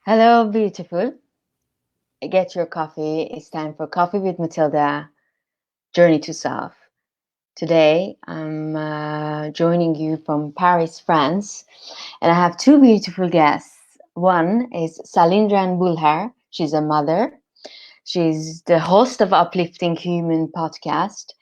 Hello, beautiful. Get your coffee. It's time for Coffee with Matilda, Journey to Self. Today, I'm joining you from Paris, France, and I have two beautiful guests. One is Salindran Bhullar. She's a mother. She's the host of Uplifting Human podcast,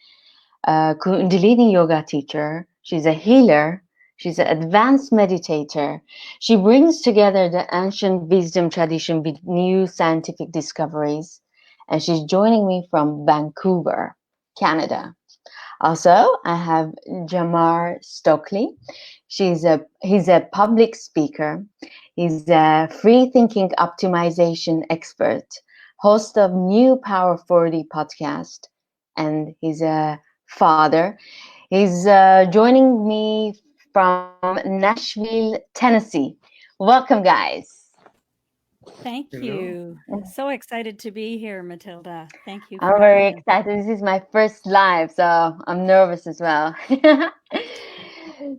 Kundalini yoga teacher. She's a healer. She's an advanced meditator. She brings together the ancient wisdom tradition with new scientific discoveries. And she's joining me from Vancouver, Canada. Also, I have Jamar Stokely. He's a public speaker. He's a free thinking optimization expert, host of New Power 40 podcast, and he's a father. He's joining me from Nashville, Tennessee. Welcome, guys. Thank you. So excited to be here, Matilda. Thank you for I'm very having us. excited. This is my first live, so I'm nervous as well.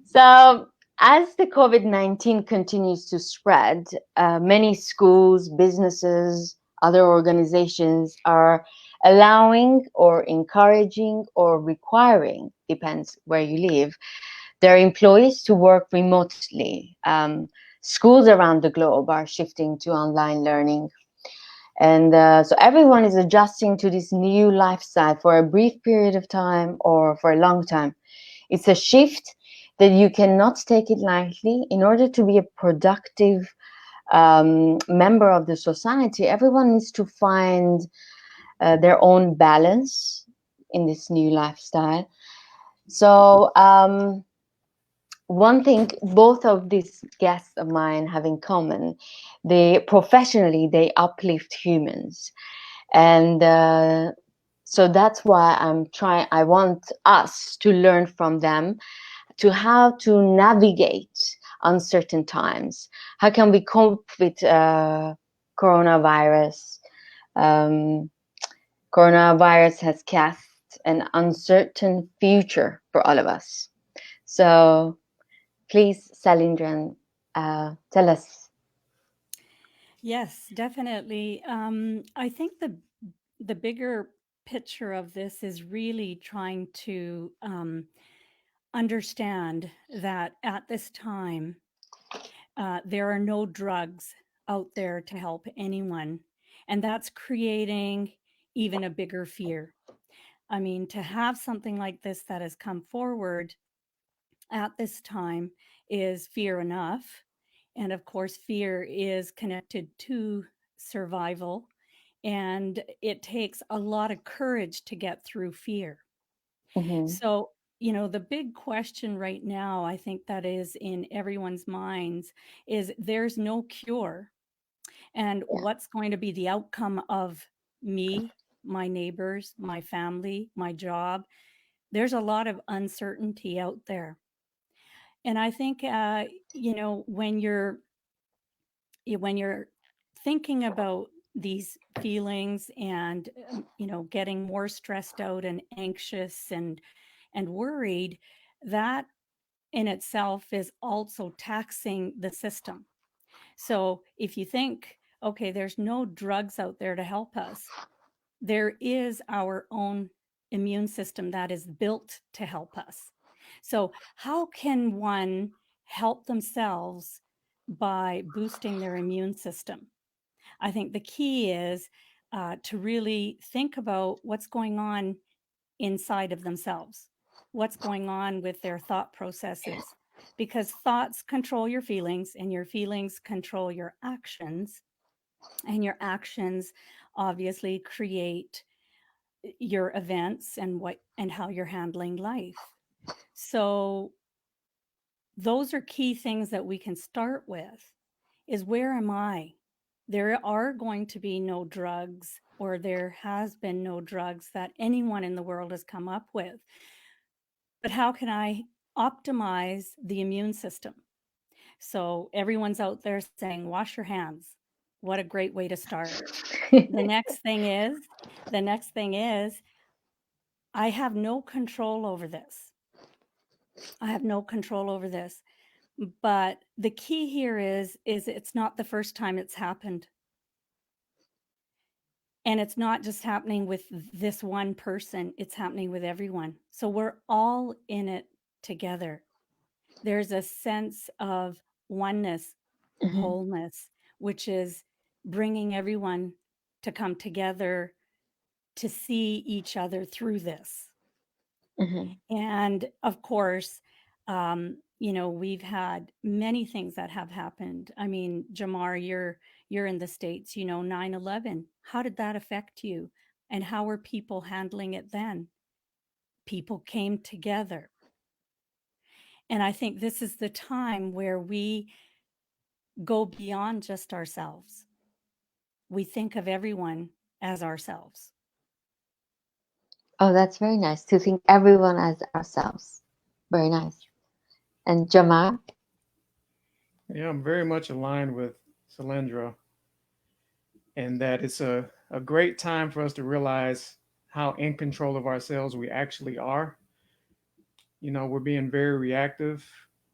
So, as the COVID-19 continues to spread, many schools, businesses, other organizations are allowing or encouraging or requiring, depends where you live, their employees to work remotely. Schools around the globe are shifting to online learning, and so everyone is adjusting to this new lifestyle for a brief period of time or for a long time. It's a shift that you cannot take it lightly. In order to be a productive member of the society, everyone needs to find their own balance in this new lifestyle. So, one thing both of these guests of mine have in common, they professionally they uplift humans, and so that's why I want us to learn from them, to how to navigate uncertain times. How can we cope with coronavirus? um, Coronavirus has cast an uncertain future for all of us. So please, Salindran, tell us. Yes, definitely. I think the bigger picture of this is really trying to understand that at this time there are no drugs out there to help anyone, and that's creating even a bigger fear. I mean, to have something like this that has come forward at this time is fear enough. And of course, fear is connected to survival. And it takes a lot of courage to get through fear. Mm-hmm. So, the big question right now, I think that is in everyone's minds, is there's no cure. And Yeah. what's going to be the outcome of me, my neighbors, my family, my job? There's a lot of uncertainty out there. And I think, when you're thinking about these feelings and getting more stressed out and anxious and worried, that in itself is also taxing the system. So if you think, okay, there's no drugs out there to help us, there is our own immune system that is built to help us. So, how can one help themselves by boosting their immune system? I think the key is to really think about what's going on inside of themselves, what's going on with their thought processes, because thoughts control your feelings, and your feelings control your actions, and your actions obviously create your events and how you're handling life. So those are key things that we can start with, is where am I? There are going to be no drugs, or there has been no drugs that anyone in the world has come up with. But how can I optimize the immune system? So everyone's out there saying, wash your hands. What a great way to start. The next thing is, the next thing is, I have no control over this. I have no control over this. But the key here is it's not the first time it's happened. And it's not just happening with this one person, it's happening with everyone. So we're all in it together. There's a sense of oneness, Mm-hmm. wholeness, which is bringing everyone to come together to see each other through this. Mm-hmm. And of course, we've had many things that have happened. I mean, Jamar, you're in the States, 9/11. How did that affect you? And how were people handling it then? People came together. And I think this is the time where we go beyond just ourselves. We think of everyone as ourselves. Oh, that's very nice to think everyone as ourselves. Very nice. And Jamar? Yeah, I'm very much aligned with Salindra, and that it's a great time for us to realize how in control of ourselves we actually are. We're being very reactive.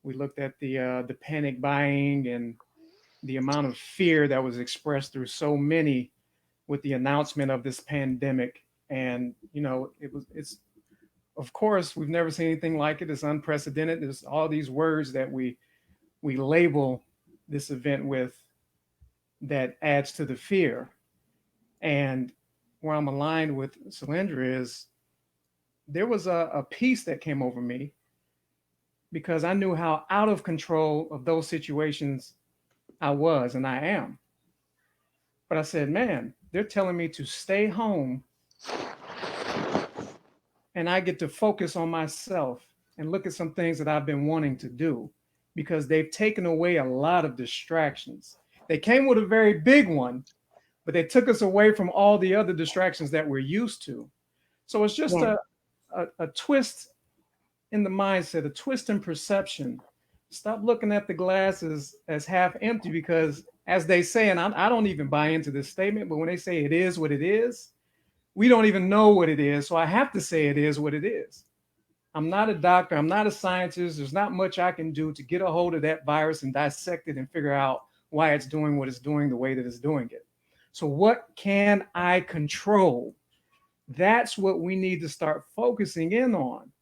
We looked at the panic buying and the amount of fear that was expressed through so many with the announcement of this pandemic. And it's, of course, we've never seen anything like it. It's unprecedented. There's all these words that we label this event with that adds to the fear. And where I'm aligned with Cylindra is there was a peace that came over me because I knew how out of control of those situations I was and I am. But I said, man, they're telling me to stay home and I get to focus on myself and look at some things that I've been wanting to do because they've taken away a lot of distractions. They came with a very big one, but they took us away from all the other distractions that we're used to. So it's just Yeah. a twist in the mindset, a twist in perception. Stop looking at the glass as half empty because, as they say, and I don't even buy into this statement, but when they say it is what it is, we don't even know what it is. So I have to say it is what it is. I'm not a doctor. I'm not a scientist. There's not much I can do to get a hold of that virus and dissect it and figure out why it's doing what it's doing the way that it's doing it. So, what can I control? That's what we need to start focusing in on.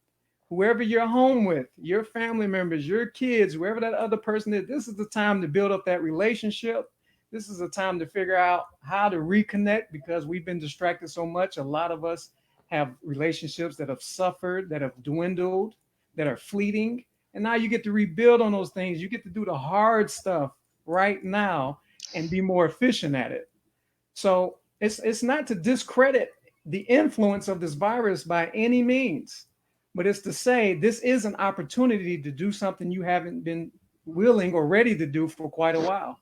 Whoever you're home with, your family members, your kids, whoever that other person is, this is the time to build up that relationship. This is a time to figure out how to reconnect because we've been distracted so much. A lot of us have relationships that have suffered, that have dwindled, that are fleeting. And now you get to rebuild on those things. You get to do the hard stuff right now and be more efficient at it. So it's not to discredit the influence of this virus by any means, but it's to say this is an opportunity to do something you haven't been willing or ready to do for quite a while.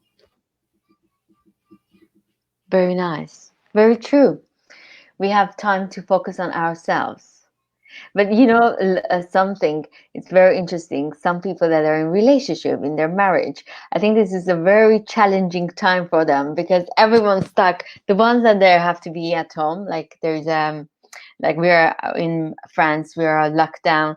Very nice. Very true. We have time to focus on ourselves. But something, it's very interesting. Some people that are in relationship, in their marriage, I think this is a very challenging time for them because everyone's stuck. The ones that there have to be at home, like there's like we are in France, we are locked down.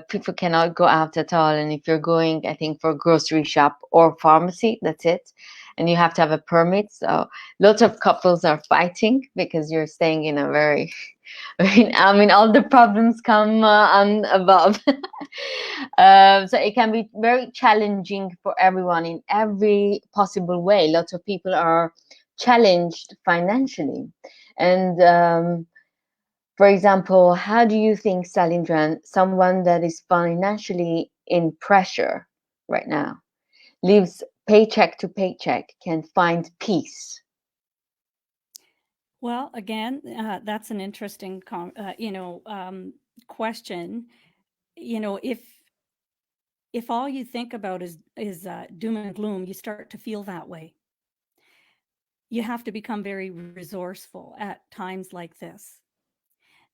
People cannot go out at all, and if you're going, I think for grocery shop or pharmacy, that's it. And you have to have a permit. So lots of couples are fighting because you're staying in a very I mean, all the problems come on above. So it can be very challenging for everyone in every possible way. Lots of people are challenged financially. And for example, how do you think, Salindran, someone that is financially in pressure right now, lives paycheck to paycheck, can find peace? Well, again, that's an interesting, question. If all you think about is doom and gloom, you start to feel that way. You have to become very resourceful at times like this.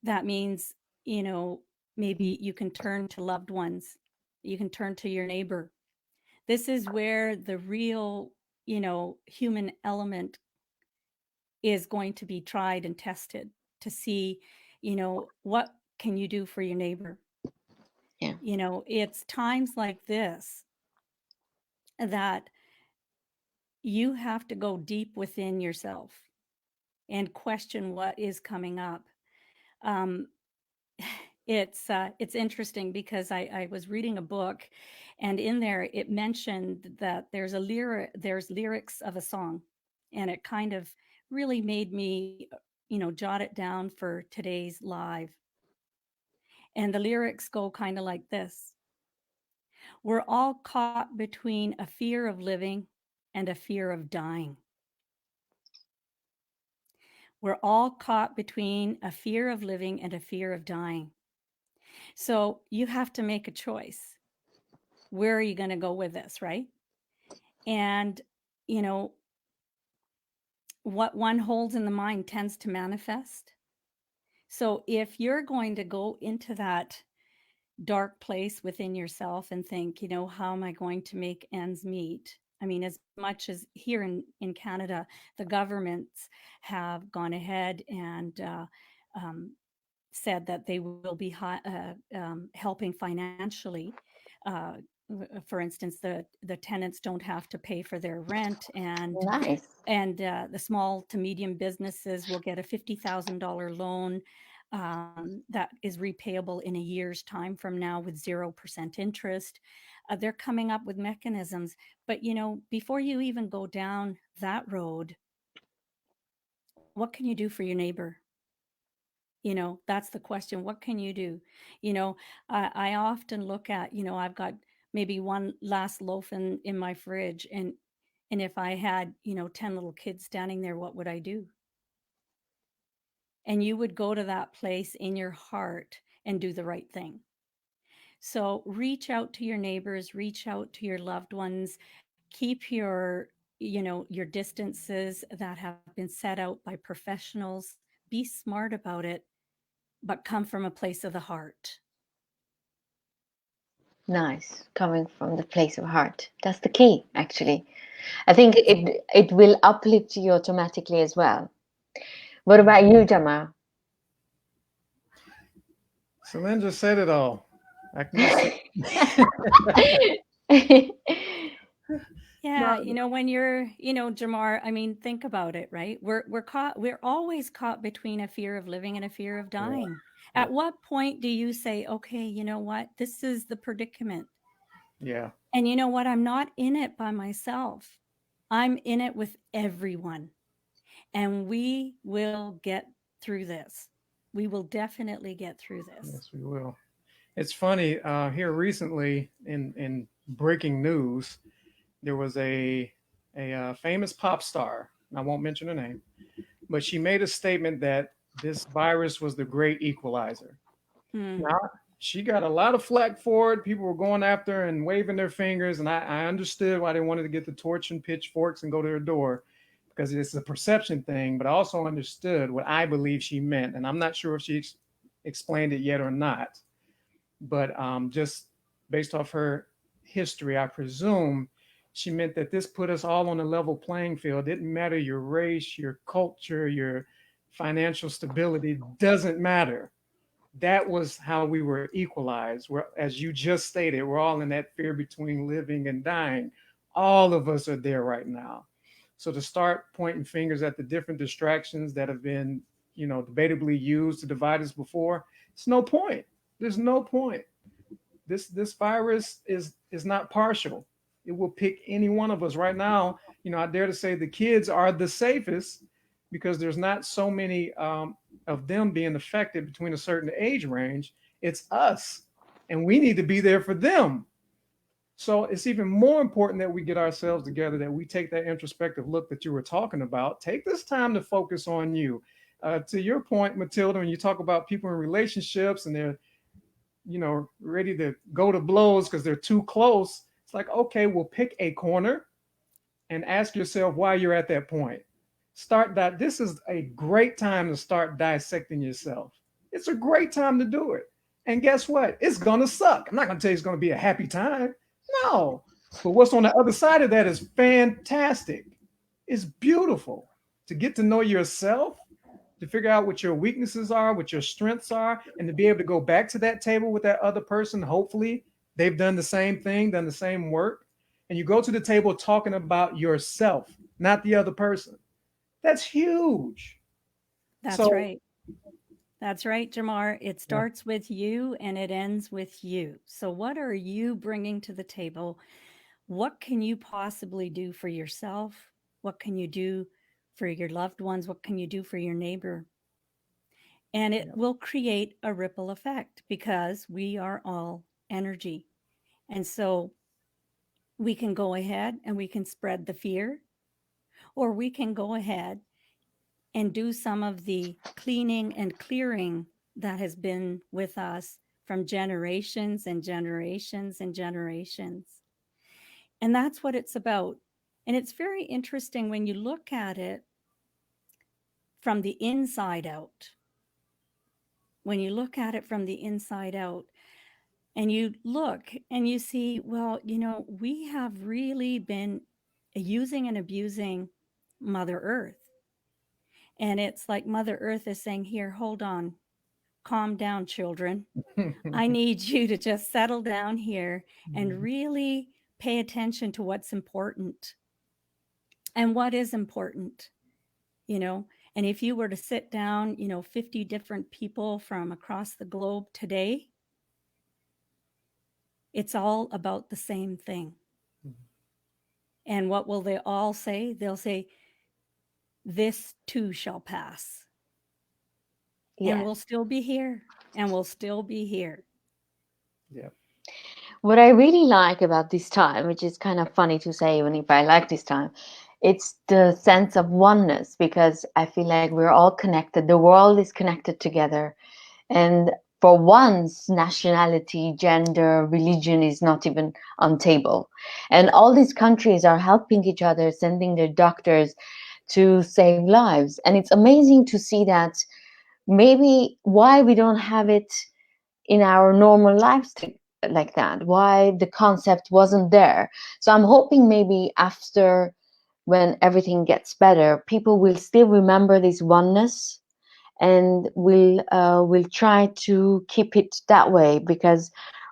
That means, you know, maybe you can turn to loved ones, you can turn to your neighbor. This is where the real, human element is going to be tried and tested to see, what can you do for your neighbor? Yeah. It's times like this. that you have to go deep within yourself and question what is coming up. Um, it's interesting because I was reading a book, and in there it mentioned that there's lyrics of a song, and it kind of really made me, jot it down for today's live. And the lyrics go kind of like this: We're all caught between a fear of living and a fear of dying. We're all caught between a fear of living and a fear of dying. So you have to make a choice. Where are you going to go with this, right? And, you know, what one holds in the mind tends to manifest. So if you're going to go into that dark place within yourself and think, how am I going to make ends meet? I mean, as much as here in Canada, the governments have gone ahead and um, said that they will be helping financially. Uh, for instance, the tenants don't have to pay for their rent, and Nice. the small to medium businesses will get a $50,000 loan that is repayable in a year's time from now with 0% interest. They're coming up with mechanisms, but before you even go down that road, what can you do for your neighbor? That's the question. What can you do? I often look at, I've got maybe one last loaf in my fridge, and if I had, 10 little kids standing there, what would I do? And you would go to that place in your heart and do the right thing. So reach out to your neighbors, reach out to your loved ones, keep your distances that have been set out by professionals. Be smart about it, but come from a place of the heart. Nice. Coming from the place of heart. That's the key, actually. I think it will uplift you automatically as well. What about you, Jamar? Salindra said it all. I can just Yeah, no, when you're, Jamar, I mean, think about it, right? We're always caught between a fear of living and a fear of yeah, dying. yeah, At what point do you say, okay, you know what? This is the predicament. yeah. And you know what? I'm not in it by myself. I'm in it with everyone. And we will get through this. We will definitely get through this. Yes, we will. It's funny. Here recently, in breaking news, there was a famous pop star. I won't mention her name, but she made a statement that this virus was the great equalizer. Hmm. Now, she got a lot of flack for it. People were going after her and waving their fingers, and I understood why they wanted to get the torch and pitchforks and go to her door, because it's a perception thing. But I also understood what I believe she meant, and I'm not sure if she explained it yet or not. But just based off her history, I presume she meant that this put us all on a level playing field. It didn't matter your race, your culture, your financial stability, doesn't matter. That was how we were equalized. We're, as you just stated, we're all in that fear between living and dying. All of us are there right now. So to start pointing fingers at the different distractions that have been, debatably used to divide us before, it's no point. There's no point. This virus is not partial. It will pick any one of us right now. I dare to say the kids are the safest because there's not so many of them being affected between a certain age range. It's us, and we need to be there for them. So it's even more important that we get ourselves together, that we take that introspective look that you were talking about. Take this time to focus on you. To your point, Matilda, when you talk about people in relationships and they're ready to go to blows because they're too close. It's like, okay, we'll pick a corner and ask yourself why you're at that point. Start that. This is a great time to start dissecting yourself. It's a great time to do it. And guess what? It's going to suck. I'm not going to tell you it's going to be a happy time. No. But what's on the other side of that is fantastic. It's beautiful to get to know yourself, to figure out what your weaknesses are, what your strengths are, and to be able to go back to that table with that other person. Hopefully, they've done the same thing, done the same work, and you go to the table talking about yourself, not the other person. That's huge. That's So, right. That's right, Jamar. It yeah, starts with you and it ends with you. So, what are you bringing to the table? What can you possibly do for yourself? What can you do for your loved ones? What can you do for your neighbor? And it yeah, will create a ripple effect because we are all energy. And so we can go ahead and we can spread the fear, or we can go ahead and do some of the cleaning and clearing that has been with us from generations and generations and generations. And that's what it's about. And it's very interesting when you look at it from the inside out. When you look at it from the inside out, and you look and you see, well, we have really been using and abusing Mother Earth. And it's like Mother Earth is saying, here, hold on, calm down, children. I need you to just settle down here and really pay attention to what's important and what is important, you know. And if you were to sit down, 50 different people from across the globe today, it's all about the same thing. And what will they all say? They'll say, this too shall pass. And Yes. we'll still be here. And we'll still be here. yeah, What I really like about this time, which is kind of funny to say, even if I like this time, it's the sense of oneness, because I feel like we're all connected. The world is connected together. And for once, nationality, gender, religion is not even on table. And all these countries are helping each other, sending their doctors to save lives. And it's amazing to see that. Maybe why we don't have it in our normal lives like that, why the concept wasn't there. So I'm hoping maybe after, when everything gets better, people will still remember this oneness, and will try to keep it that way, because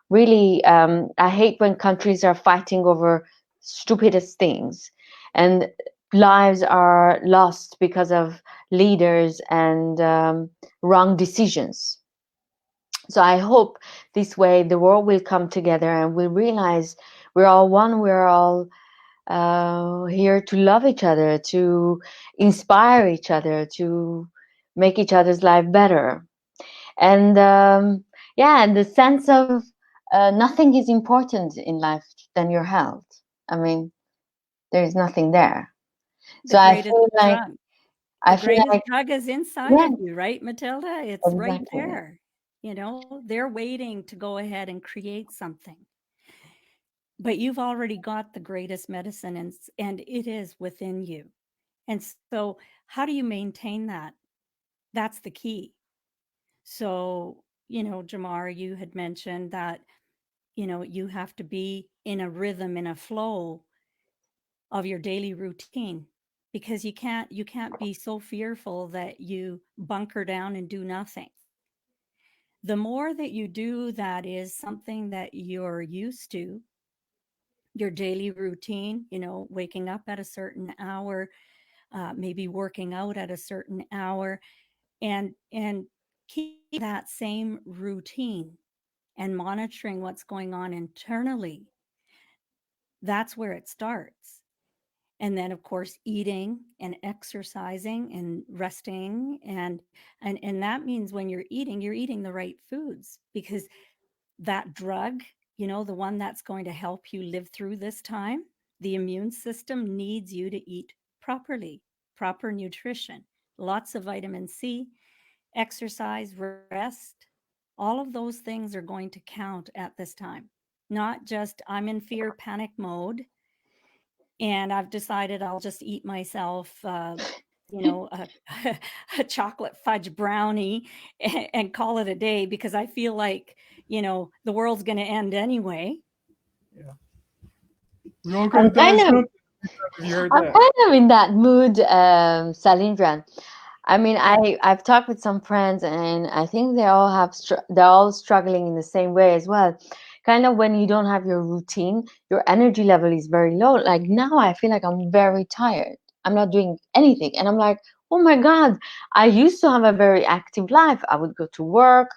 really, I hate when countries are fighting over stupidest things, and lives are lost because of leaders and wrong decisions. So I hope this way the world will come together and we'll realize we're all one. We're all here to love each other, to inspire each other, to make each other's life better. And yeah, and the sense of nothing is important in life than your health. I mean, there is nothing there. The So I greatest feel like drug. The I feel greatest like drug is inside yeah, of you, right, Matilda? It's right exactly. there. They're waiting to go ahead and create something. But you've already got the greatest medicine, and it is within you. And so, how do you maintain that? That's the key. So, Jamar, you had mentioned that, you have to be in a rhythm, in a flow of your daily routine, because you can't be so fearful that you bunker down and do nothing. The more that you do that is something that you're used to, your daily routine, waking up at a certain hour, maybe working out at a certain hour, and keep that same routine and monitoring what's going on internally. That's where it starts. And then, of course, eating and exercising and resting, and that means when you're eating the right foods, because that drug, the one that's going to help you live through this time, the immune system needs you to eat properly, proper nutrition, lots of vitamin C, exercise, rest. All of those things are going to count at this time. Not just I'm in fear panic mode and I've decided I'll just eat myself, a, a chocolate fudge brownie and call it a day because I feel like, the world's going to end anyway. yeah. We're all gonna I'm die kind of soon. Have you heard I'm that? kind of in that mood, Salindran. I mean, Yeah. I've talked with some friends, and I think they all they're all struggling in the same way as well. kind of when you don't have your routine, your energy level is very low. Like now I feel like I'm very tired. I'm not doing anything. And I'm like, oh my God, I used to have a very active life. I would go to work,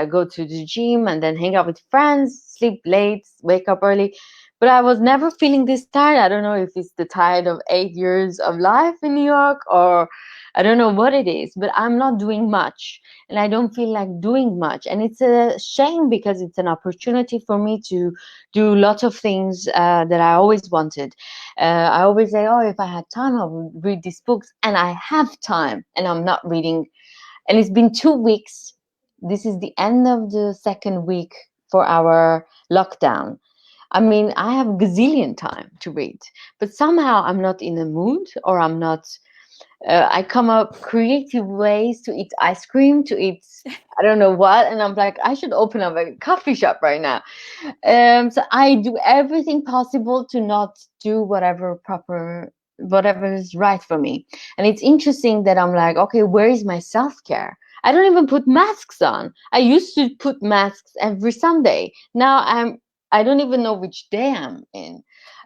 go to the gym, and then hang out with friends, sleep late, wake up early. But I was never feeling this tired. I don't know if it's the tired of 8 years of life in New York, or I don't know what it is, but I'm not doing much and I don't feel like doing much. And it's a shame because it's an opportunity for me to do lots of things that I always wanted. I always say, oh, if I had time, I would read these books. And I have time and I'm not reading. And it's been 2 weeks. This is the end of the second week for our lockdown. I mean, I have gazillion time to read, but somehow I'm not in the mood, or I'm not. I come up creative ways to eat ice cream, to eat I don't know what, and I'm like, I should open up a coffee shop right now. So I do everything possible to not do whatever is right for me. And it's interesting that I'm like, okay, where is my self-care? I don't even put masks on. I used to put masks every Sunday. Now I don't even know which day I'm in.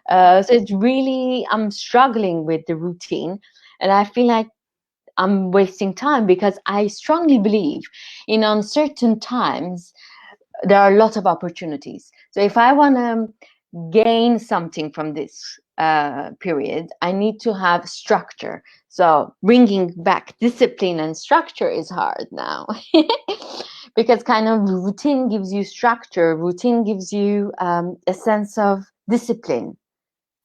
So it's really, I'm struggling with the routine, and I feel like I'm wasting time because I strongly believe in uncertain times there are a lot of opportunities. So if I want to gain something from this period, I need to have structure. So bringing back discipline and structure is hard now because kind of routine gives you structure, routine gives you a sense of discipline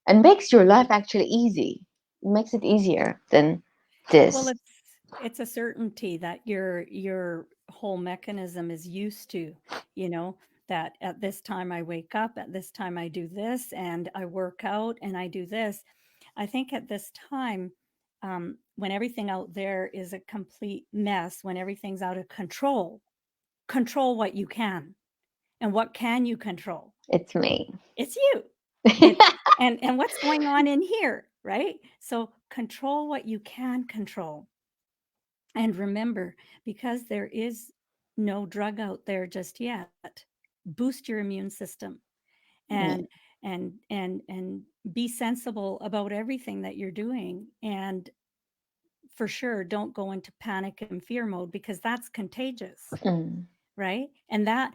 and makes your life actually easy. It makes it easier than Well, this. it's a certainty that your whole mechanism is used to, you know, that at this time I wake up, at this time I do this, and I work out and I do this. I think at this time, when everything out there is a complete mess, when everything's out of control, control what you can. And what can you control? It's me. It's you. It's and what's going on in here, right? So control what you can control. And remember, because there is no drug out there just yet, boost your immune system Yeah, and and be sensible about everything that you're doing. And for sure, don't go into panic and fear mode because that's contagious, mm, right? And that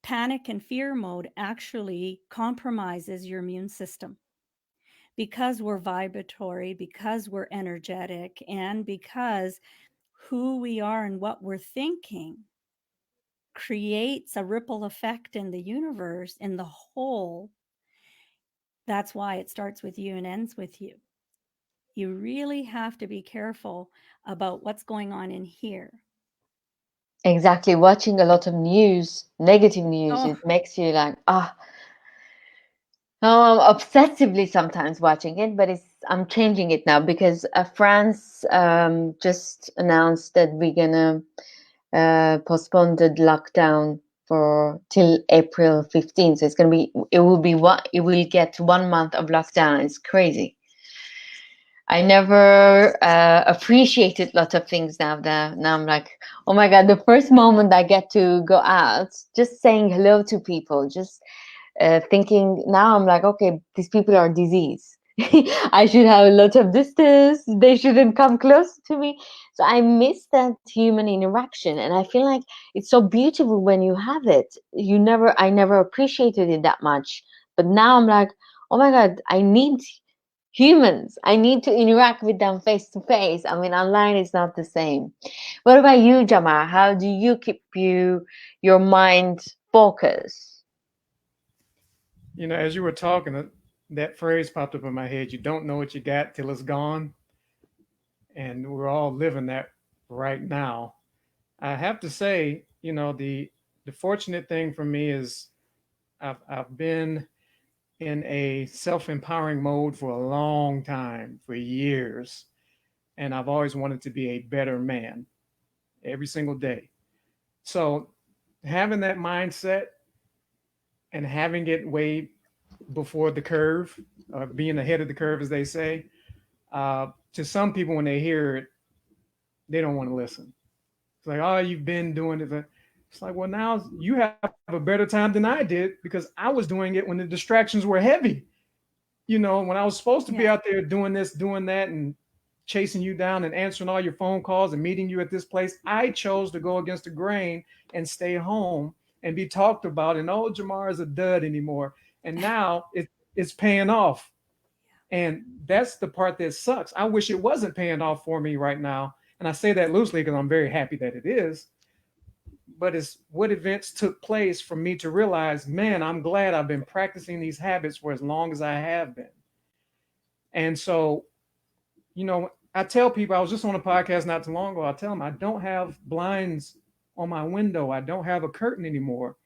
panic and fear mode actually compromises your immune system because we're vibratory, because we're energetic, and because who we are and what we're thinking creates a ripple effect in the universe, in the whole. That's why it starts with you and ends with you. You really have to be careful about what's going on in here. exactly. Watching a lot of news, negative news, Oh, it makes you like, oh, I'm obsessively sometimes watching it, but I'm changing it now because France just announced that we're gonna postpone the lockdown for till April 15th. So it will get 1 month of lockdown. It's crazy. I never appreciated lots of things now I'm like, oh my God, the first moment I get to go out, just saying hello to people, just thinking now I'm like, okay, these people are disease. I should have a lot of distance. They shouldn't come close to me. So I miss that human interaction. And I feel like it's so beautiful when you have it. I never appreciated it that much. But now I'm like, oh my God, I need humans. I need to interact with them face to face. I mean, online is not the same. What about you, Jamar? How do you keep your mind focused? As you were talking, that phrase popped up in my head. You don't know what you got till it's gone, and we're all living that right now. I have to say, the fortunate thing for me is I've been in a self-empowering mode for a long time, for years, and I've always wanted to be a better man every single day. So having that mindset and having it way before the curve, being ahead of the curve, as they say, to some people when they hear it, they don't want to listen. It's like, oh, you've been doing it. It's like, well, now you have a better time than I did because I was doing it when the distractions were heavy. When I was supposed to be Yeah. out there doing this, doing that, and chasing you down and answering all your phone calls and meeting you at this place, I chose to go against the grain and stay home and be talked about. And oh, Jamar is a dud anymore. And now it's paying off. And that's the part that sucks. I wish it wasn't paying off for me right now. And I say that loosely because I'm very happy that it is. But it's what events took place for me to realize, man, I'm glad I've been practicing these habits for as long as I have been. And so, I tell people, I was just on a podcast not too long ago. I tell them I don't have blinds on my window. I don't have a curtain anymore.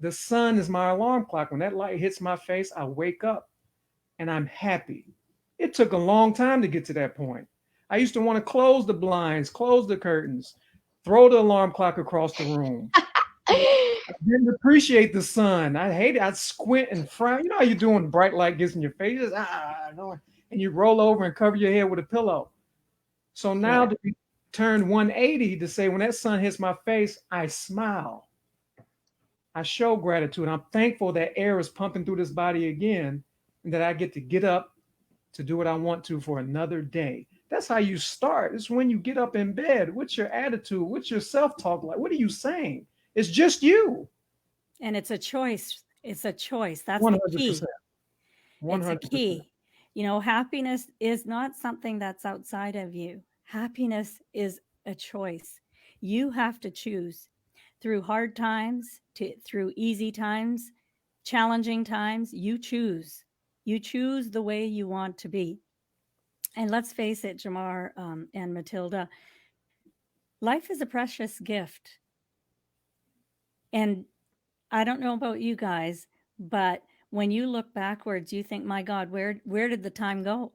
The sun is my alarm clock. When that light hits my face, I wake up and I'm happy. It took a long time to get to that point. I used to want to close the blinds, close the curtains, throw the alarm clock across the room. I didn't appreciate the sun. I hate it. I'd squint and frown. You know how you do when bright light gets in your face? No. And you roll over and cover your head with a pillow. So now Yeah. to be turned 180 to say when that sun hits my face, I smile. I show gratitude. I'm thankful that air is pumping through this body again and that I get up to do what I want to for another day. That's how you start. It's when you get up in bed. What's your attitude? What's your self-talk like? What are you saying? It's just you. And it's a choice. It's a choice. That's the 100%. key. It's a 100%. key. Happiness is not something that's outside of you. Happiness is a choice. You have to choose through hard times, through easy times, challenging times. You choose. You choose the way you want to be. And let's face it, Jamar and Matilda, life is a precious gift. And I don't know about you guys, but when you look backwards, you think, my God, where did the time go?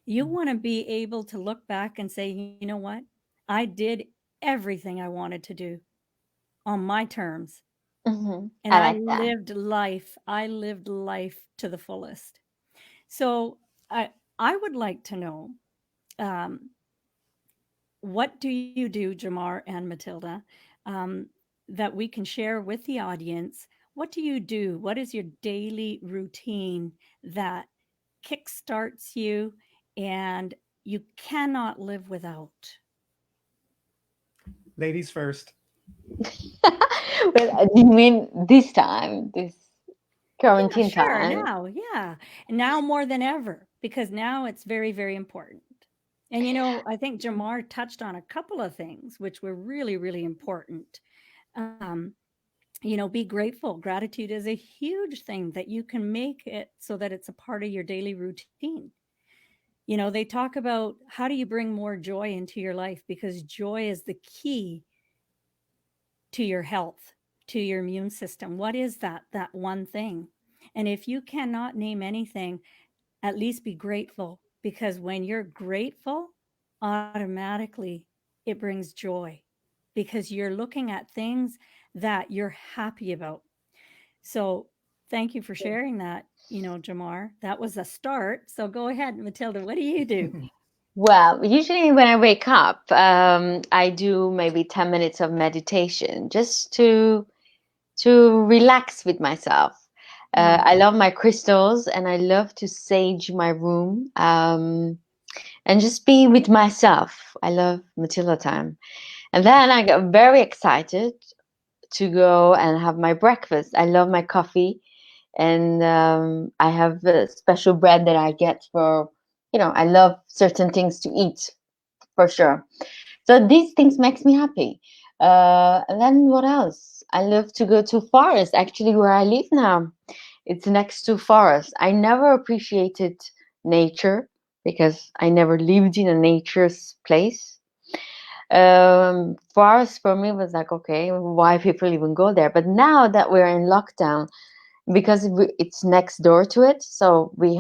You want to be able to look back and say, you know what? I did everything I wanted to do on my terms. And I like that. I lived life to the fullest. So I would like to know, um, what do you do, Jamar and Matilda, um, that we can share with the audience? What do you do? What is your daily routine that kickstarts you and you cannot live without? Ladies first. Well, you mean this time, this Yeah, quarantine sure. time? Now, yeah. Now more than ever, because now it's very, very important. And I think Jamar touched on a couple of things which were really, really important. Um, be grateful. Gratitude is a huge thing that you can make it so that it's a part of your daily routine. They talk about how do you bring more joy into your life, because joy is the key to your health, to your immune system. What is that one thing? And if you cannot name anything, at least be grateful, because when you're grateful, automatically it brings joy, because you're looking at things that you're happy about. So thank you for sharing that, Jamar. That was a start. So go ahead, Matilda. What do you do? Well, usually when I wake up, I do maybe 10 minutes of meditation just to relax with myself. I love my crystals and I love to sage my room, and just be with myself. I love Matilda time. And then I get very excited to go and have my breakfast. I love my coffee, and I have a special bread that I get for, I love certain things to eat for sure. So these things makes me happy. And then what else? I love to go to forest. Actually, where I live now, it's next to forest. I never appreciated nature because I never lived in a nature's place. Forest for me was like, okay, why people even go there? But now that we're in lockdown, because it's next door to it, so we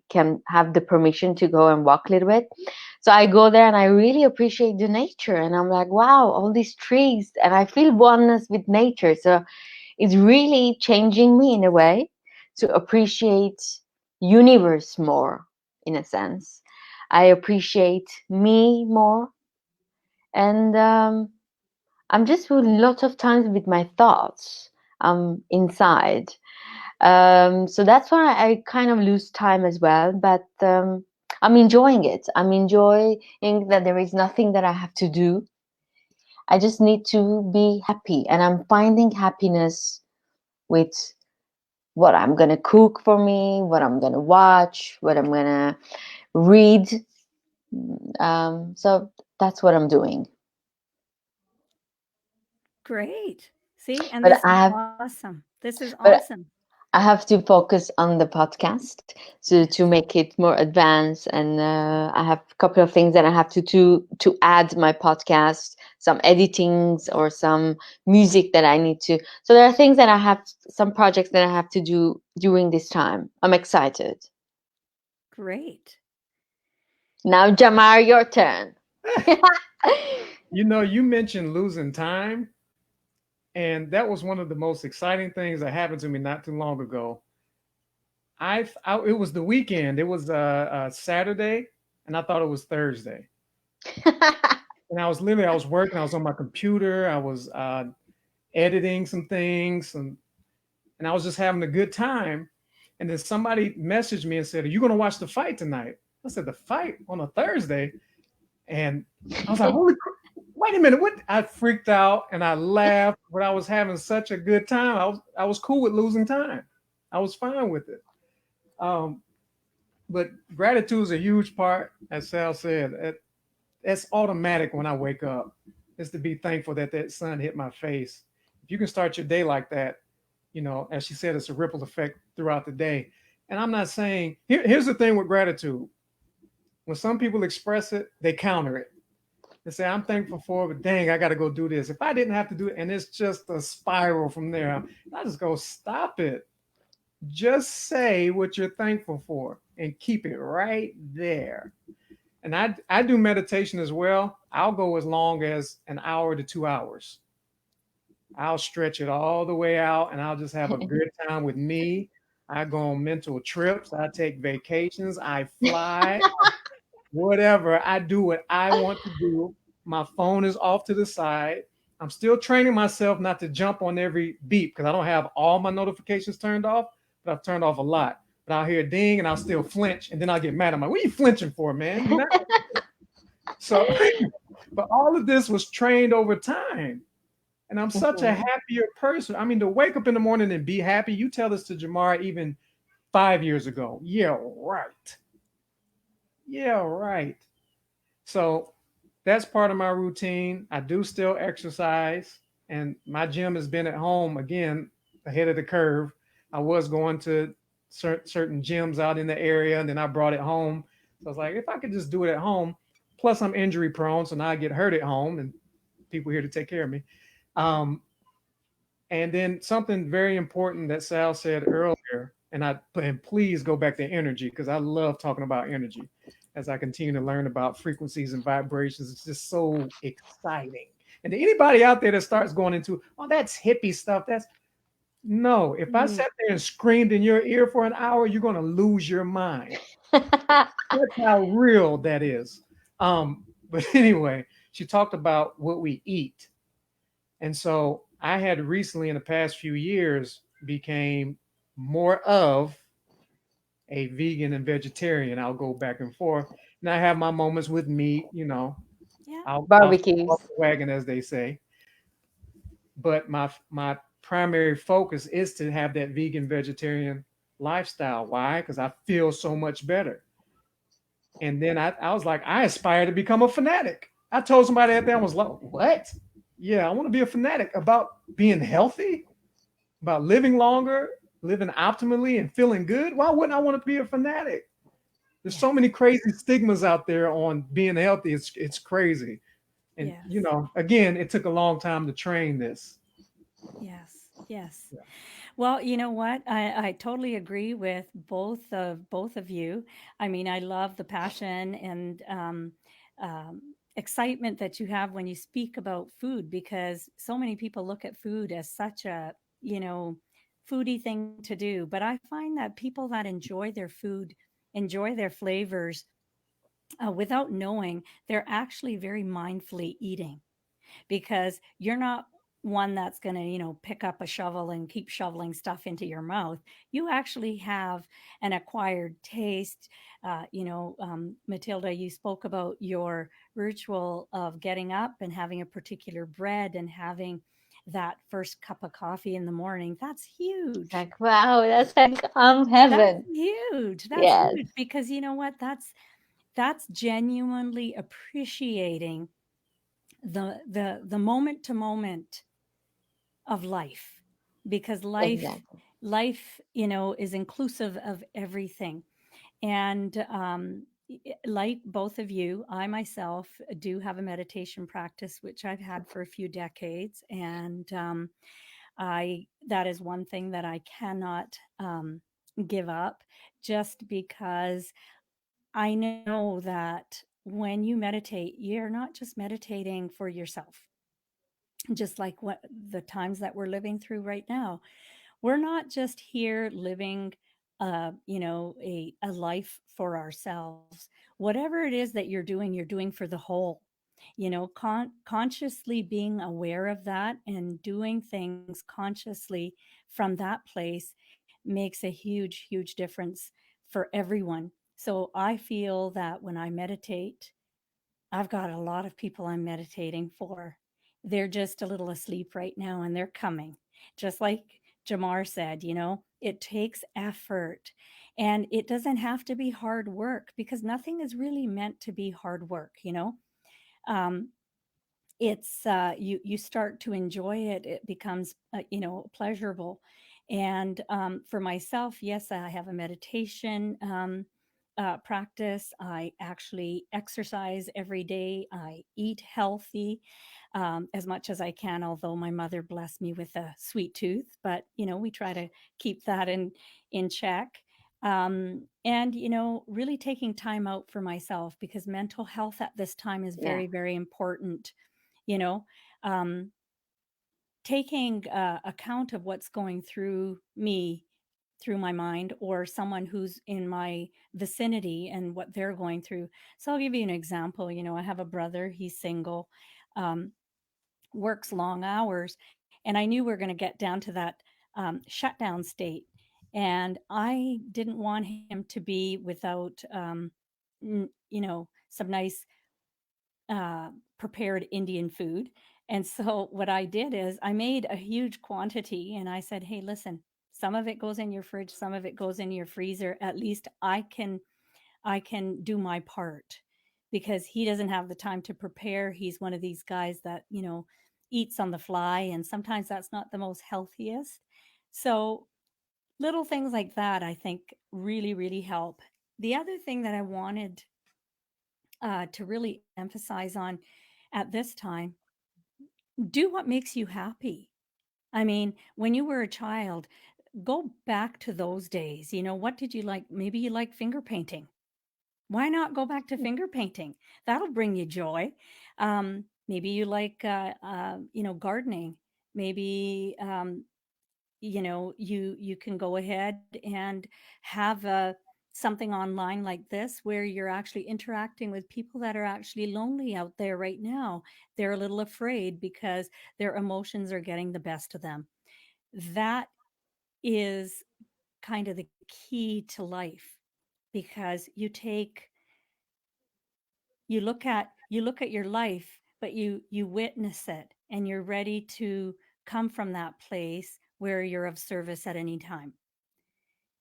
can have the permission to go and walk a little bit. So I go there and I really appreciate the nature, and I'm like, wow, all these trees, and I feel oneness with nature. So it's really changing me in a way to appreciate universe more, in a sense. I appreciate me more, and I'm just with a lot of times with my thoughts inside. So that's why I kind of lose time as well. But I'm enjoying it. I'm enjoying that there is nothing that I have to do. I just need to be happy, and I'm finding happiness with what I'm gonna cook for me, what I'm gonna watch, what I'm gonna read. So that's what I'm doing. Great. See, and But this is I have, awesome. This is but awesome. I have to focus on the podcast to make it more advanced, and I have a couple of things that I have to add my podcast, some editings or some music that I need to. So there are things that I have, some projects that I have to do during this time. I'm excited. Great. Now, Jamar, your turn. You mentioned losing time, and that was one of the most exciting things that happened to me not too long ago. It was the weekend. It was Saturday, and I thought it was Thursday. And I was working. I was on my computer. I was editing some things, and I was just having a good time. And then somebody messaged me and said, "Are you going to watch the fight tonight?" I said, "The fight on a Thursday?" And I was like, "Holy wait a minute!" What? I freaked out and I laughed, but I was having such a good time. I was cool with losing time. I was fine with it. Um, but gratitude is a huge part, as Sal said. That's automatic when I wake up. Is to be thankful that that sun hit my face. If you can start your day like that, as she said, it's a ripple effect throughout the day. And I'm not saying here's the thing with gratitude. When some people express it, they counter it. They say, I'm thankful for it, but dang, I got to go do this. If I didn't have to do it, and it's just a spiral from there, I just go, stop it. Just say what you're thankful for and keep it right there. And I do meditation as well. I'll go as long as an hour to 2 hours. I'll stretch it all the way out and I'll just have a good time with me. I go on mental trips. I take vacations. I fly, whatever. I do what I want to do. My phone is off to the side. I'm still training myself not to jump on every beep because I don't have all my notifications turned off, but I've turned off a lot. But I'll hear a ding and I'll still flinch and then I'll get mad. I'm like, what are you flinching for, man? You're not. So, but all of this was trained over time. And I'm such a Mhm. happier person. I mean, to wake up in the morning and be happy, you tell this to Jamar even 5 years ago. Yeah, right. Yeah, right. So that's part of my routine. I do still exercise, and my gym has been at home again, ahead of the curve. I was going to certain gyms out in the area, and then I brought it home. So I was like, if I could just do it at home, plus I'm injury prone, so now I get hurt at home, and people here to take care of me. Um, and then something very important that Sal said earlier, and please go back to energy because I love talking about energy as I continue to learn about frequencies and vibrations. It's just so exciting. And to anybody out there that starts going into, oh, that's hippie stuff. That's no. If I Mm, sat there and screamed in your ear for an hour, you're going to lose your mind. That's how real that is. But anyway, she talked about what we eat. And so I had recently in the past few years became more of a vegan and vegetarian. I'll go back and forth. And I have my moments with meat. yeah. I'll fall off Barbecues. the wagon, as they say. But my primary focus is to have that vegan vegetarian lifestyle. Why? Because I feel so much better. And then I was like, I aspire to become a fanatic. I told somebody out there, I was like, what? Yeah, I want to be a fanatic about being healthy, about living longer, living optimally, and feeling good. Why wouldn't I want to be a fanatic? There's so Yes. many crazy stigmas out there on being healthy. It's crazy. And Yes. again, it took a long time to train this. Yes. Yes. Yeah. Well, you know what? I totally agree with both of you. I mean, I love the passion and excitement that you have when you speak about food because so many people look at food as such a, you know, foodie thing to do. But I find that people that enjoy their food, enjoy their flavors without knowing, they're actually very mindfully eating. because you're not one that's going to, pick up a shovel and keep shoveling stuff into your mouth. You actually have an acquired taste. Matilda, you spoke about your ritual of getting up and having a particular bread and having that first cup of coffee in the morning. That's It's huge. like, wow, that's like That's heaven. huge. That's Yes, huge because you know what? That's genuinely appreciating the moment to moment of life, because exactly. life is inclusive of everything. And like both of you, I myself do have a meditation practice which I've had for a few decades. And I that is one thing that I cannot give up, just because I know that when you meditate, you're not just meditating for yourself. Just like what the times that we're living through right now, we're not just here living a life for ourselves. Whatever it is that you're doing for the whole. Consciously being aware of that and doing things consciously from that place makes a huge difference for everyone. So I feel that when I meditate, I've got a lot of people I'm meditating for. They're just a little asleep right now and they're coming. Just like Jamar said, it takes effort, and it doesn't have to be hard work, because nothing is really meant to be hard work. Um, it's you start to enjoy it. It becomes pleasurable. And for myself, yes, I have a meditation practice. I actually exercise every day. I eat healthy as much as I can, although my mother blessed me with a sweet tooth, but we try to keep that in check. And really taking time out for myself, because mental health at this time is Yeah, very important. you know um, Taking account of what's going through me, through my mind, or someone who's in my vicinity and what they're going through. So I'll give you an example. I have a brother, he's single, um, works long hours, and I knew we are going to get down to that shutdown state, and I didn't want him to be without some nice prepared Indian food. And so what I did is I made a huge quantity and I said, "Hey, listen, some of it goes in your fridge, some of it goes in your freezer. At least I can do my part, because he doesn't have the time to prepare. He's one of these guys that, eats on the fly, and sometimes that's not the most healthiest." So little things like that, I think, really help. The other thing that I wanted to really emphasize on at this time: do what makes you happy. I mean, when you were a child, go back to those days. What did you like? Maybe you like finger painting. Why not go back to finger painting? That'll bring you joy. Maybe you like, gardening. Maybe, you can go ahead and have something online like this, where you're actually interacting with people that are actually lonely out there right now. They're a little afraid because their emotions are getting the best of them. That is kind of the key to life, because you look at your life, but you witness it, and you're ready to come from that place where you're of service at any time,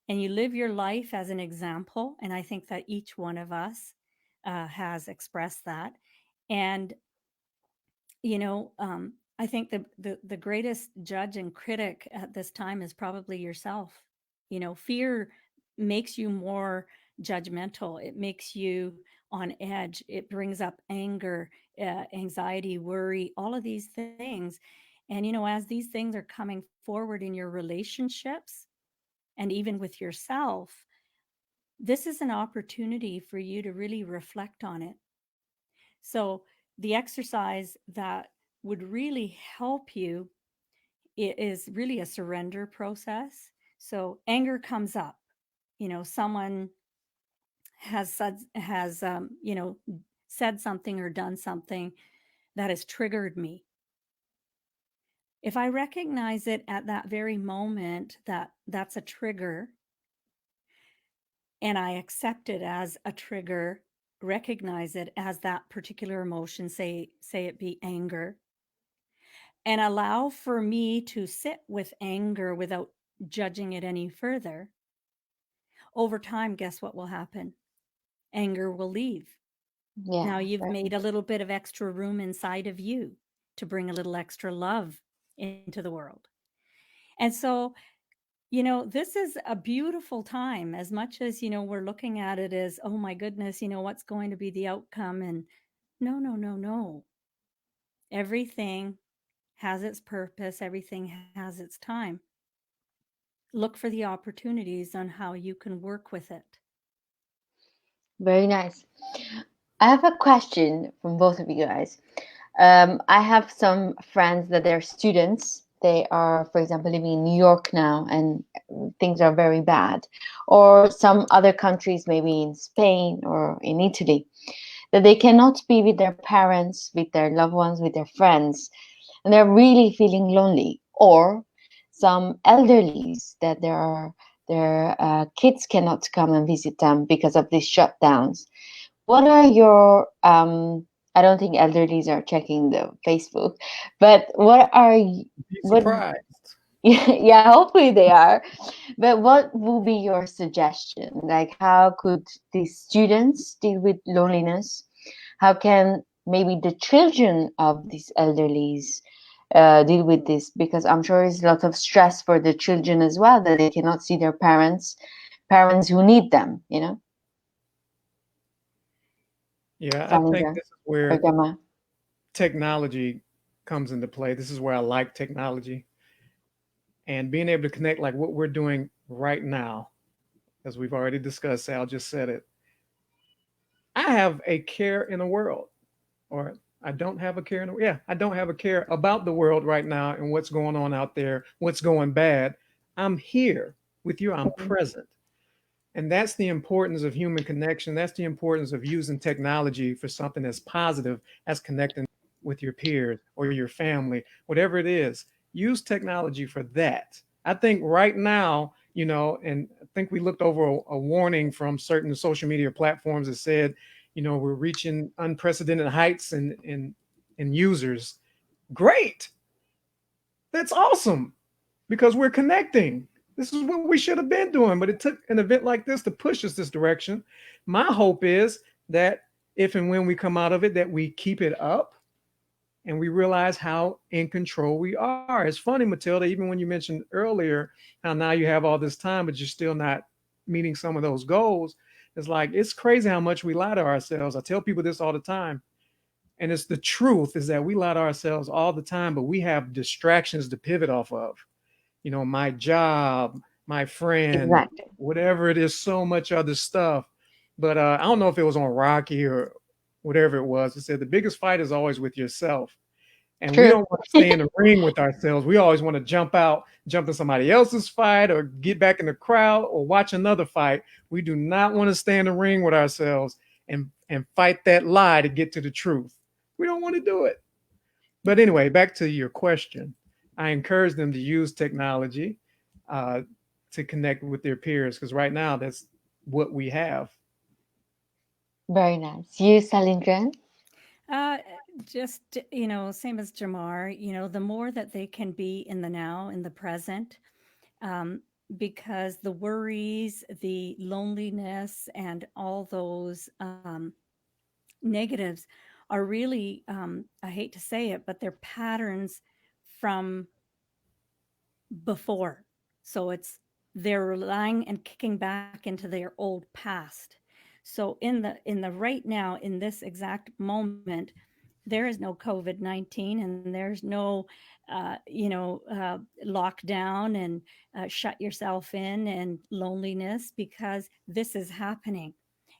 and you live your life as an example. And I think that each one of us has expressed that. And I think the greatest judge and critic at this time is probably yourself. Fear makes you more judgmental. It makes you on edge. It brings up anger, anxiety, worry, all of these things. And as these things are coming forward in your relationships and even with yourself, this is an opportunity for you to really reflect on it. So the exercise that would really help you is really a surrender process. So anger comes up. Someone has said something or done something that has triggered me. If I recognize it at that very moment that that's a trigger, and I accept it as a trigger, recognize it as that particular emotion, say it be anger, and allow for me to sit with anger without judging it any further, over time, guess what will happen? Anger will leave. Now Yeah. you've made a little bit of extra room inside of you to bring a little extra love into the world. And so, this is a beautiful time. As much as, we're looking at it as, oh my goodness, what's going to be the outcome? And no, no, no, no. Everything has its purpose, everything has its time. Look for the opportunities on how you can work with it. Very nice. I have a question from both of you guys. I have some friends that they're students. They are, for example, living in New York now, and things are very bad. Or some other countries, maybe in Spain or in Italy, that they cannot be with their parents, with their loved ones, with their friends, and they're really feeling lonely. Or some elderlies that their kids cannot come and visit them because of these shutdowns. What are your I don't think elderlies are checking the Facebook, but Be what surprised. yeah, hopefully they are. But what will be your suggestion? Like how could these students deal with loneliness? How can maybe the children of these elderlies deal with this? Because I'm sure it's a lot of stress for the children as well that they cannot see their parents who need them, Yeah, I think Salindran this is or where Jamar. technology comes into play. This is where I like technology and being able to connect like what we're doing right now, as we've already discussed. Sal just said it. I have a care in the world, or I don't have a care in the yeah, I don't have a care about the world right now and what's going on out there, what's going bad. I'm here with you. I'm Mhm. present. And that's the importance of human connection. That's the importance of using technology for something that's positive, as connecting with your peers or your family, whatever it is. Use technology for that. I think right now, and I think we looked over a warning from certain social media platforms that said, we're reaching unprecedented heights in users. Great. That's awesome because we're connecting. This is what we should have been doing, but it took an event like this to push us this direction. My hope is that if and when we come out of it, that we keep it up and we realize how in control we are. It's funny, Matilda, even when you mentioned earlier how now you have all this time, but you're still not meeting some of those goals. It's like it's crazy how much we lie to ourselves. I tell people this all the time. And it's the truth is that we lie to ourselves all the time, but we have distractions to pivot off of, my job, my friend, Exactly. whatever it is, so much other stuff. But I don't know if it was on Rocky or whatever it was. It said the biggest fight is always with yourself. And we True. don't want to stay in the ring with ourselves. We always want to jump out, jump in somebody else's fight, or get back in the crowd or watch another fight. We do not want to stay in the ring with ourselves and fight that lie to get to the truth. We don't want to do it. But anyway, back to your question. I encourage them to use technology uh, to connect with their peers because right now that's what we have. Very nice. You, Salindran? Uh, just, same as Jamar, the more that they can be in the now, in the present, um, because the worries, the loneliness, and all those negatives are really, I hate to say it, but they're patterns from before. So they're relying and kicking back into their old past. So in the right now, in this exact moment, there is no COVID-19 and there's no, lockdown and shut yourself in and loneliness because this is happening.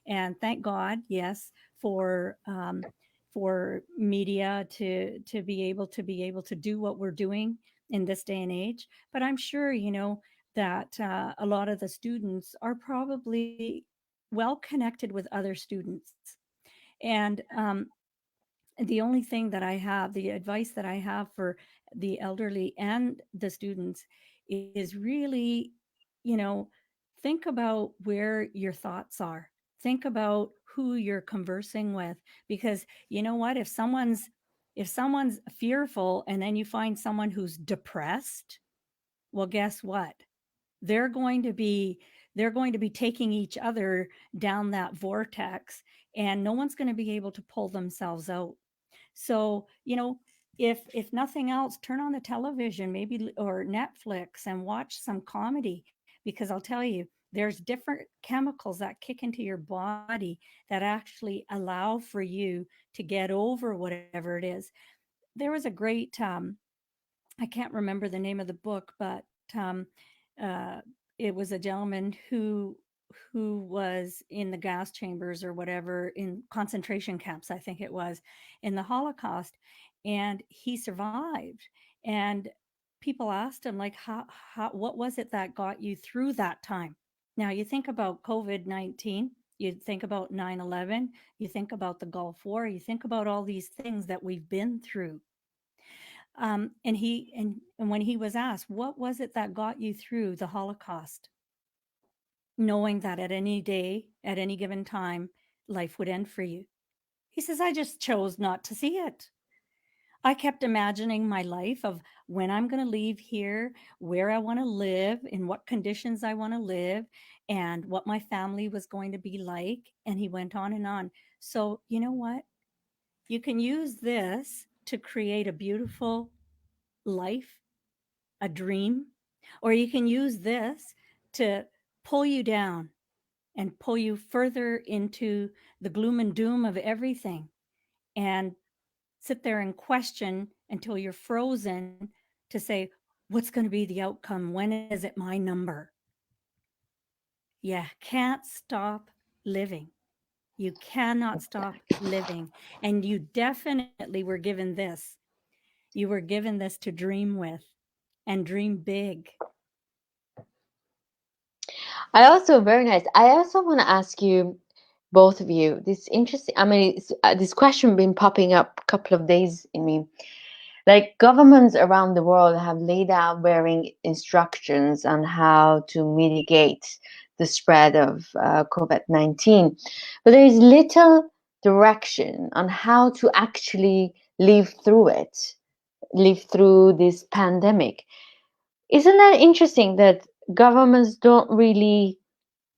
And thank God, yes, for media to be able to do what we're doing in this day and age. But I'm sure, that a lot of the students are probably well connected with other students. And the only thing that I have, the advice that I have for the elderly and the students is really, you know, think about where your thoughts are. Think about who you're conversing with, because you know what, if someone's fearful and then you find someone who's depressed, well, guess what? They're going to be they're going to be taking each other down that vortex, and no one's going to be able to pull themselves out. So, if nothing else, turn on the television, maybe, or Netflix, and watch some comedy, because I'll tell you, there's different chemicals that kick into your body that actually allow for you to get over whatever it is. There was a great, I can't remember the name of the book, but uh, it was a gentleman who was in the gas chambers or whatever, in concentration camps, I think it was, in the Holocaust, and he survived. And people asked him, like, how what was it that got you through that time? Now you think about COVID-19, you think about 9/11, you think about the Gulf War, you think about all these things that we've been through. And when he was asked, what was it that got you through the Holocaust, knowing that at any day, at any given time, life would end for you? He says, I just chose not to see it. I kept imagining my life of when I'm going to leave here, where I want to live, in what conditions I want to live, and what my family was going to be like. And he went on and on. So, you know what? You can use this to create a beautiful life, a dream, or you can use this to pull you down and pull you further into the gloom and doom of everything, and sit there and question until you're frozen to say, what's going to be the outcome? When is it my number? You can't stop living. You cannot stop living. And you definitely were given this. You were given this to dream with and dream big. I also very nice. I also want to ask you, both of you, this interesting. I mean, this question been popping up a couple of days in me. Like governments around the world have laid out varying instructions on how to mitigate the spread of COVID-19, but there is little direction on how to actually live through it, live through this pandemic. Isn't that interesting that governments don't really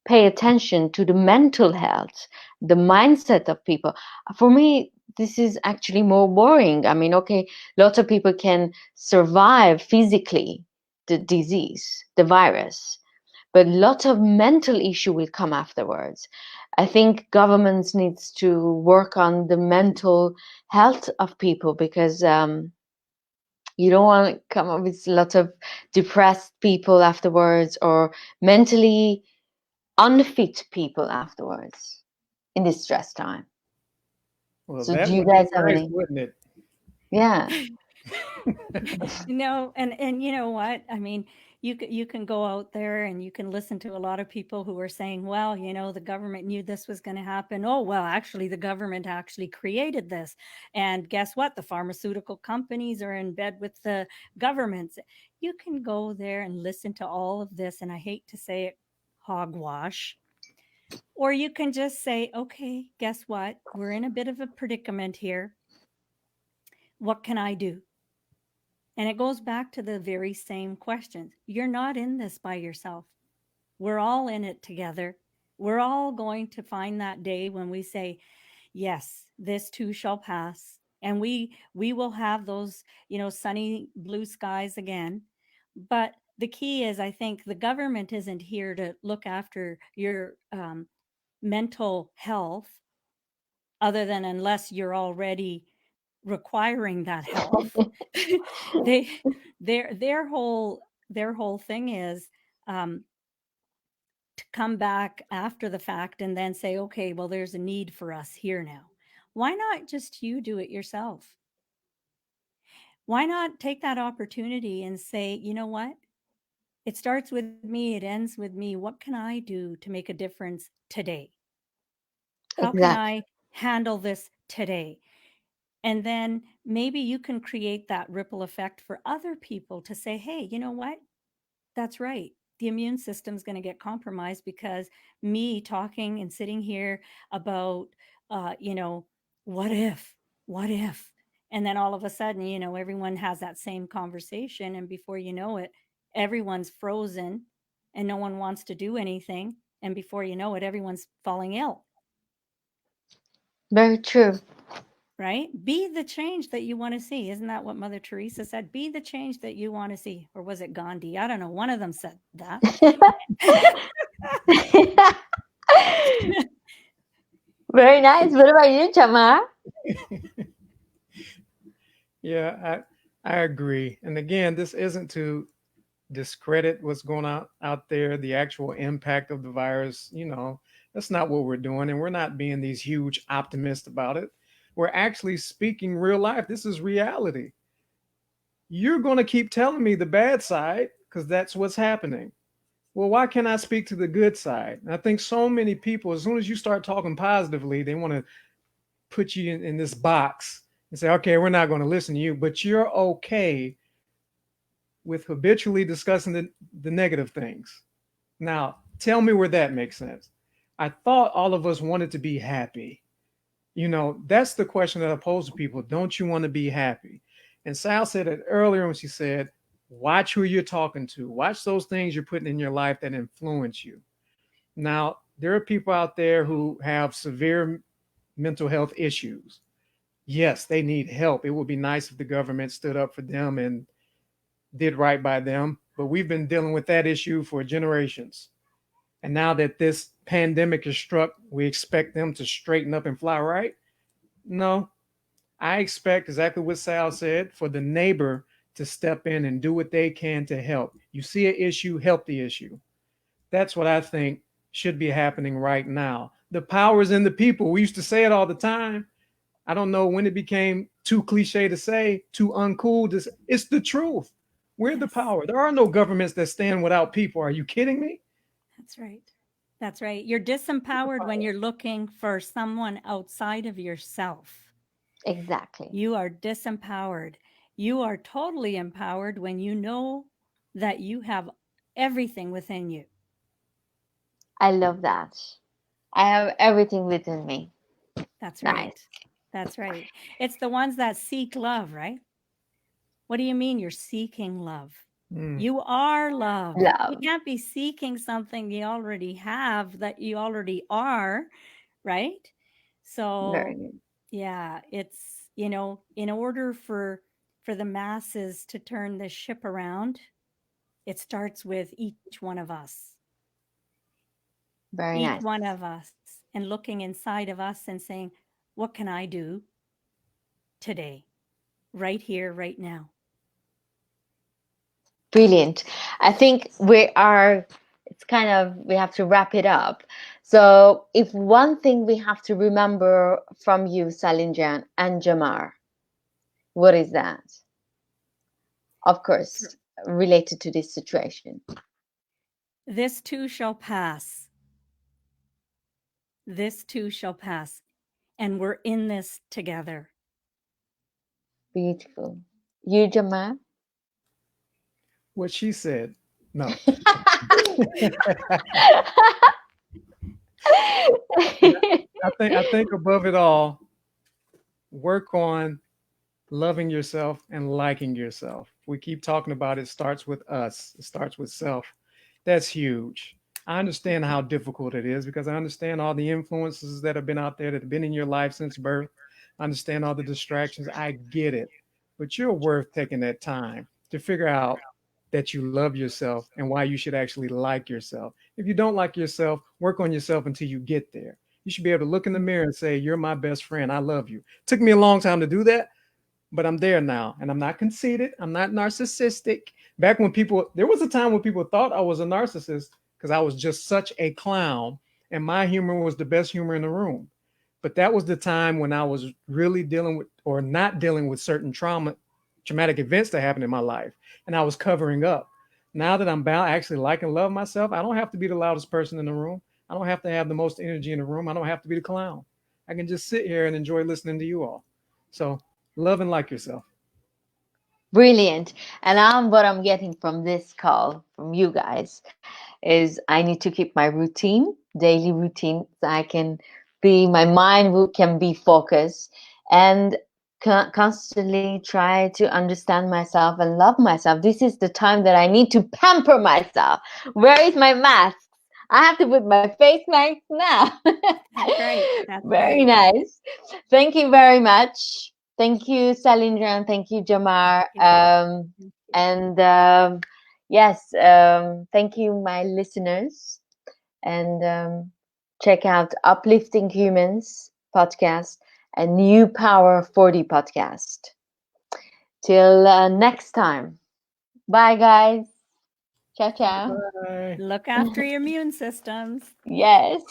pay attention to the mental health, the mindset of people? For me, this is actually more worrying. I mean, okay, lots of people can survive physically the disease, the virus, but lots of mental issue will come afterwards. I think governments needs to work on the mental health of people, because you don't want to come up with lots of depressed people afterwards, or mentally unfit people afterwards in this stress time. Well, So do that you would be guys have nice, any? wouldn't it? Yeah, No, and you know what? I mean, you can go out there and you can listen to a lot of people who are saying, well, the government knew this was going to happen. Oh, well, actually, the government actually created this. And guess what? The pharmaceutical companies are in bed with the governments. You can go there and listen to all of this, and I hate to say it, hogwash. Or you can just say, okay, guess what? We're in a bit of a predicament here. What can I do? And it goes back to the very same questions. You're not in this by yourself. We're all in it together. We're all going to find that day when we say, yes, this too shall pass. And we will have those, sunny blue skies again. But the key is, I think the government isn't here to look after your mental health, other than unless you're already requiring that health. they their whole thing is, um, to come back after the fact and then say, okay, well, there's a need for us here now. Why not just you do it yourself? Why not take that opportunity and say, you know what, it starts with me, it ends with me. What can I do to make a difference today? How can exactly. I handle this today? And then maybe you can create that ripple effect for other people to say, hey, you know what? That's right. The immune system's going to get compromised because me talking and sitting here about, you know, what if, what if? And then all of a sudden, you know, everyone has that same conversation. And before you know it, everyone's frozen and no one wants to do anything. And before you know it, everyone's falling ill, Very true. right? Be the change that you want to see. Isn't that what Mother Teresa said? Be the change that you want to see. Or was it Gandhi? I don't know. One of them said that. Very nice. What about you, Jamar? Yeah, I agree. And again, this isn't to discredit what's going on out there, the actual impact of the virus. That's not what we're doing. And we're not being these huge optimists about it. We're actually speaking real life. This is reality. You're going to keep telling me the bad side because that's what's happening. Well, why can't I speak to the good side? And I think so many people, as soon as you start talking positively, they want to put you in this box and say, okay, we're not going to listen to you, but you're okay with habitually discussing the negative things. Now, tell me where that makes sense. I thought all of us wanted to be happy. That's the question that I pose to people. Don't you want to be happy? And Sal said it earlier when she said, watch who you're talking to. Watch those things you're putting in your life that influence you. Now, there are people out there who have severe mental health issues. Yes, they need help. It would be nice if the government stood up for them and did right by them. But we've been dealing with that issue for generations. And now that this pandemic is struck, we expect them to straighten up and fly right? No, I expect exactly what Sal said, for the neighbor to step in and do what they can to help. You see an issue, help the issue. That's what I think should be happening right now. The power is in the people. We used to say it all the time. I don't know when it became too cliche to say, too uncool. It's the truth. We're the Yes, power. There are no governments that stand without people. Are you kidding me? that's right. That's right. You're disempowered when you're looking for someone outside of yourself. Exactly. You are disempowered. You are totally empowered when you know that you have everything within you. I love that. I have everything within me. That's Nice. right. That's right. It's the ones that seek love, right? What do you mean you're seeking love? Mm. You are love. You Love. can't be seeking something you already have, that you already are, right? Very So, good. yeah, it's, in order for the masses to turn the ship around, it starts with each one of us. Very Each nice. one of us, and looking inside of us and saying, what can I do today? Right here, right now. Brilliant. I think it's kind of, we have to wrap it up. So, if one thing we have to remember from you, Salindran and Jamar, what is that? Of course, related to this situation. This too shall pass. This too shall pass. And we're in this together. Beautiful. You, Jamar? What she said. No. I think above it all, work on loving yourself and liking yourself. We keep talking about it starts with us. It starts with self. That's huge. I understand how difficult it is because I understand all the influences that have been out there that have been in your life since birth. I understand all the distractions. I get it. But you're worth taking that time to figure out that you love yourself and why you should actually like yourself. If you don't like yourself, work on yourself until you get there. You should be able to look in the mirror and say, you're my best friend. I love you. It took me a long time to do that, but I'm there now. And I'm not conceited. I'm not narcissistic. Back when there was a time when people thought I was a narcissist because I was just such a clown and my humor was the best humor in the room. But that was the time when I was really dealing with or not dealing with certain traumatic events that happened in my life. And I was covering up. Now that I'm bound, I actually like and love myself. I don't have to be the loudest person in the room. I don't have to have the most energy in the room. I don't have to be the clown. I can just sit here and enjoy listening to you all. So Love and like yourself. Brilliant. And what I'm getting from this call from you guys is I need to keep my routine, daily routine, so I can my mind can be focused and constantly try to understand myself and love myself. This is the time that I need to pamper myself. Where is my mask? I have to put my face mask now. That's right. That's Very right. nice. Thank you very much. Thank you, Salindran. Thank you, Jamar. Yes, thank you, my listeners. And check out Uplifting Humans podcast and New Power 40 podcast. Till next time. Bye, guys. Ciao, ciao. Bye. Look after your immune systems. Yes.